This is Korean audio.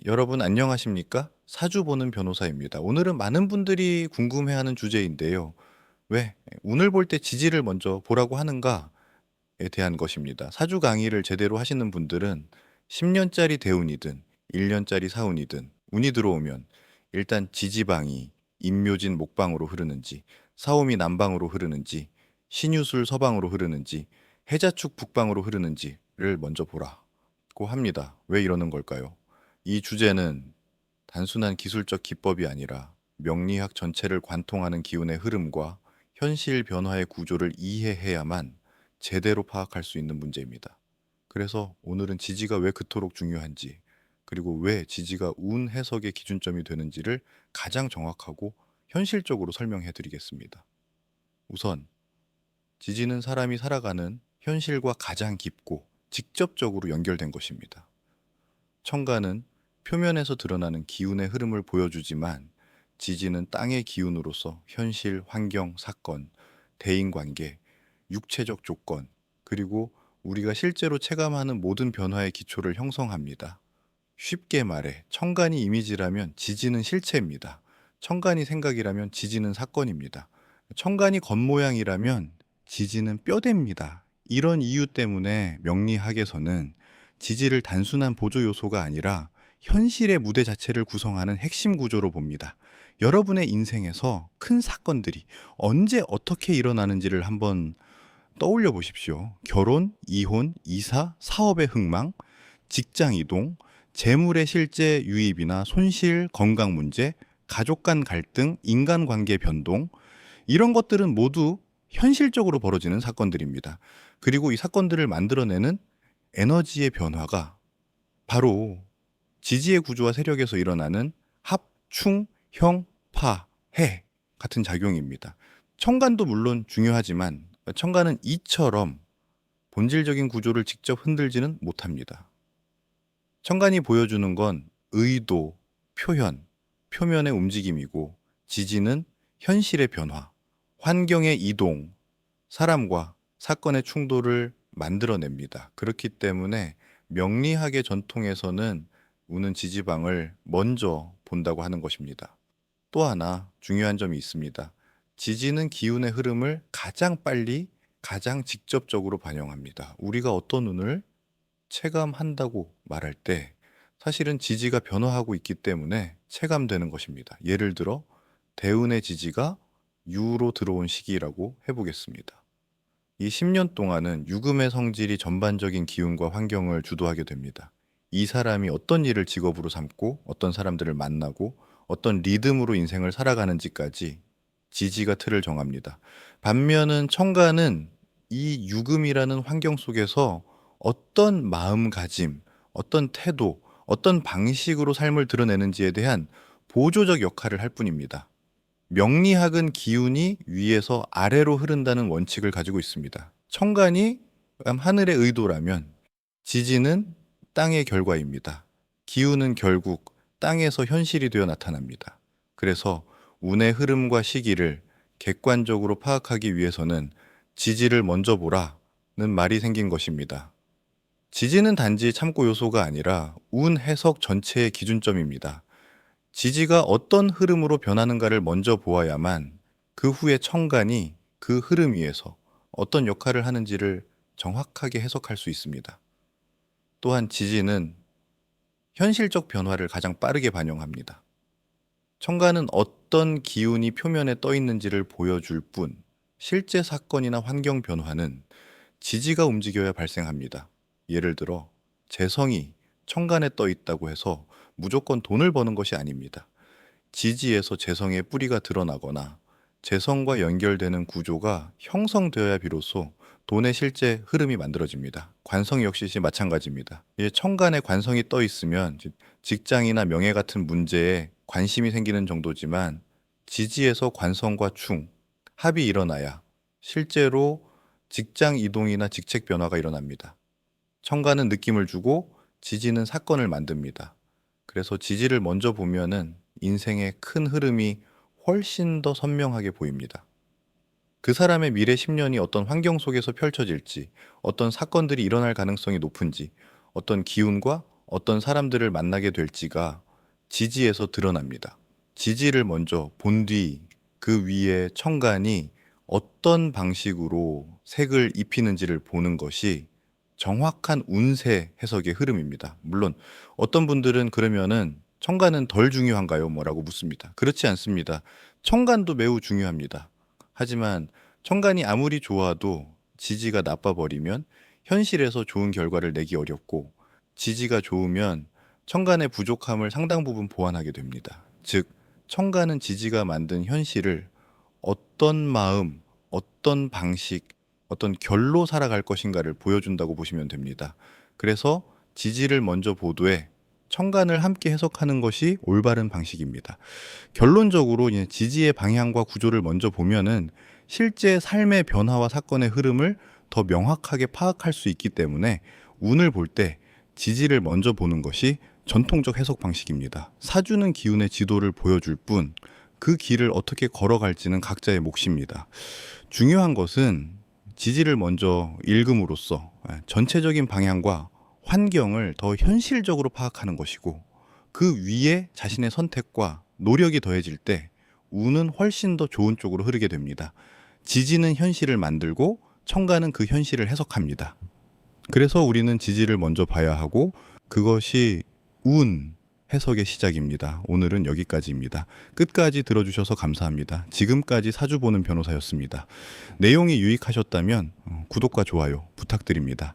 여러분 안녕하십니까? 사주 보는 변호사입니다. 오늘은 많은 분들이 궁금해하는 주제인데요. 왜 운을 볼 때 지지를 먼저 보라고 하는가에 대한 것입니다. 사주 강의를 제대로 하시는 분들은 10년짜리 대운이든 1년짜리 사운이든 운이 들어오면 일단 지지방이 임묘진 목방으로 흐르는지, 사오미 남방으로 흐르는지, 신유술 서방으로 흐르는지, 해자축 북방으로 흐르는지를 먼저 보라고 합니다. 왜 이러는 걸까요? 이 주제는 단순한 기술적 기법이 아니라 명리학 전체를 관통하는 기운의 흐름과 현실 변화의 구조를 이해해야만 제대로 파악할 수 있는 문제입니다. 그래서 오늘은 지지가 왜 그토록 중요한지, 그리고 왜 지지가 운 해석의 기준점이 되는지를 가장 정확하고 현실적으로 설명해 드리겠습니다. 우선, 지지는 사람이 살아가는 현실과 가장 깊고 직접적으로 연결된 것입니다. 천간은 표면에서 드러나는 기운의 흐름을 보여주지만 지지는 땅의 기운으로서 현실, 환경, 사건, 대인관계, 육체적 조건, 그리고 우리가 실제로 체감하는 모든 변화의 기초를 형성합니다. 쉽게 말해, 천간이 이미지라면 지지는 실체입니다. 천간이 생각이라면 지지는 사건입니다. 천간이 겉모양이라면 지지는 뼈대입니다. 이런 이유 때문에 명리학에서는 지지를 단순한 보조 요소가 아니라 현실의 무대 자체를 구성하는 핵심 구조로 봅니다. 여러분의 인생에서 큰 사건들이 언제 어떻게 일어나는지를 한번 떠올려 보십시오. 결혼, 이혼, 이사, 사업의 흥망, 직장 이동, 재물의 실제 유입이나 손실, 건강 문제, 가족 간 갈등, 인간관계 변동, 이런 것들은 모두 현실적으로 벌어지는 사건들입니다. 그리고 이 사건들을 만들어내는 에너지의 변화가 바로 지지의 구조와 세력에서 일어나는 합, 충, 형, 파, 해 같은 작용입니다. 천간도 물론 중요하지만 천간은 이처럼 본질적인 구조를 직접 흔들지는 못합니다. 천간이 보여주는 건 의도, 표현, 표면의 움직임이고 지지는 현실의 변화, 환경의 이동, 사람과 사건의 충돌을 만들어냅니다. 그렇기 때문에 명리학의 전통에서는 우는 지지방을 먼저 본다고 하는 것입니다. 또 하나 중요한 점이 있습니다. 지지는 기운의 흐름을 가장 빨리, 가장 직접적으로 반영합니다. 우리가 어떤 운을 체감한다고 말할 때 사실은 지지가 변화하고 있기 때문에 체감되는 것입니다. 예를 들어 대운의 지지가 유로 들어온 시기라고 해보겠습니다. 이 10년 동안은 유금의 성질이 전반적인 기운과 환경을 주도하게 됩니다. 이 사람이 어떤 일을 직업으로 삼고 어떤 사람들을 만나고 어떤 리듬으로 인생을 살아가는지까지 지지가 틀을 정합니다. 반면은 청가는 이 유금이라는 환경 속에서 어떤 마음가짐, 어떤 태도, 어떤 방식으로 삶을 드러내는지에 대한 보조적 역할을 할 뿐입니다. 명리학은 기운이 위에서 아래로 흐른다는 원칙을 가지고 있습니다. 천간이 하늘의 의도라면 지지는 땅의 결과입니다. 기운은 결국 땅에서 현실이 되어 나타납니다. 그래서 운의 흐름과 시기를 객관적으로 파악하기 위해서는 지지를 먼저 보라는 말이 생긴 것입니다. 지지는 단지 참고 요소가 아니라 운 해석 전체의 기준점입니다. 지지가 어떤 흐름으로 변하는가를 먼저 보아야만 그 후에 천간이 그 흐름 위에서 어떤 역할을 하는지를 정확하게 해석할 수 있습니다. 또한 지지는 현실적 변화를 가장 빠르게 반영합니다. 천간은 어떤 기운이 표면에 떠 있는지를 보여줄 뿐, 실제 사건이나 환경 변화는 지지가 움직여야 발생합니다. 예를 들어, 재성이 천간에 떠 있다고 해서 무조건 돈을 버는 것이 아닙니다. 지지에서 재성의 뿌리가 드러나거나 재성과 연결되는 구조가 형성되어야 비로소 돈의 실제 흐름이 만들어집니다. 관성 역시 마찬가지입니다. 천간에 관성이 떠 있으면 직장이나 명예 같은 문제에 관심이 생기는 정도지만 지지에서 관성과 충, 합이 일어나야 실제로 직장 이동이나 직책 변화가 일어납니다. 천간은 느낌을 주고 지지는 사건을 만듭니다. 그래서 지지를 먼저 보면은 인생의 큰 흐름이 훨씬 더 선명하게 보입니다. 그 사람의 미래 10년이 어떤 환경 속에서 펼쳐질지, 어떤 사건들이 일어날 가능성이 높은지, 어떤 기운과 어떤 사람들을 만나게 될지가 지지에서 드러납니다. 지지를 먼저 본 뒤 그 위에 천간이 어떤 방식으로 색을 입히는지를 보는 것이 정확한 운세 해석의 흐름입니다. 물론 어떤 분들은 그러면은 천간은 덜 중요한가요? 뭐라고 묻습니다. 그렇지 않습니다. 천간도 매우 중요합니다. 하지만 천간이 아무리 좋아도 지지가 나빠버리면 현실에서 좋은 결과를 내기 어렵고, 지지가 좋으면 천간의 부족함을 상당 부분 보완하게 됩니다. 즉, 천간은 지지가 만든 현실을 어떤 마음, 어떤 방식, 어떤 결로 살아갈 것인가를 보여준다고 보시면 됩니다. 그래서 지지를 먼저 보되 천간을 함께 해석하는 것이 올바른 방식입니다. 결론적으로 이제 지지의 방향과 구조를 먼저 보면은 실제 삶의 변화와 사건의 흐름을 더 명확하게 파악할 수 있기 때문에 운을 볼 때 지지를 먼저 보는 것이 전통적 해석 방식입니다. 사주는 기운의 지도를 보여줄 뿐 그 길을 어떻게 걸어갈지는 각자의 몫입니다. 중요한 것은 지지를 먼저 읽음으로써 전체적인 방향과 환경을 더 현실적으로 파악하는 것이고, 그 위에 자신의 선택과 노력이 더해질 때 운은 훨씬 더 좋은 쪽으로 흐르게 됩니다. 지지는 현실을 만들고 천간은 그 현실을 해석합니다. 그래서 우리는 지지를 먼저 봐야 하고, 그것이 운 해석의 시작입니다. 오늘은 여기까지입니다. 끝까지 들어주셔서 감사합니다. 지금까지 사주 보는 변호사였습니다. 내용이 유익하셨다면 구독과 좋아요 부탁드립니다.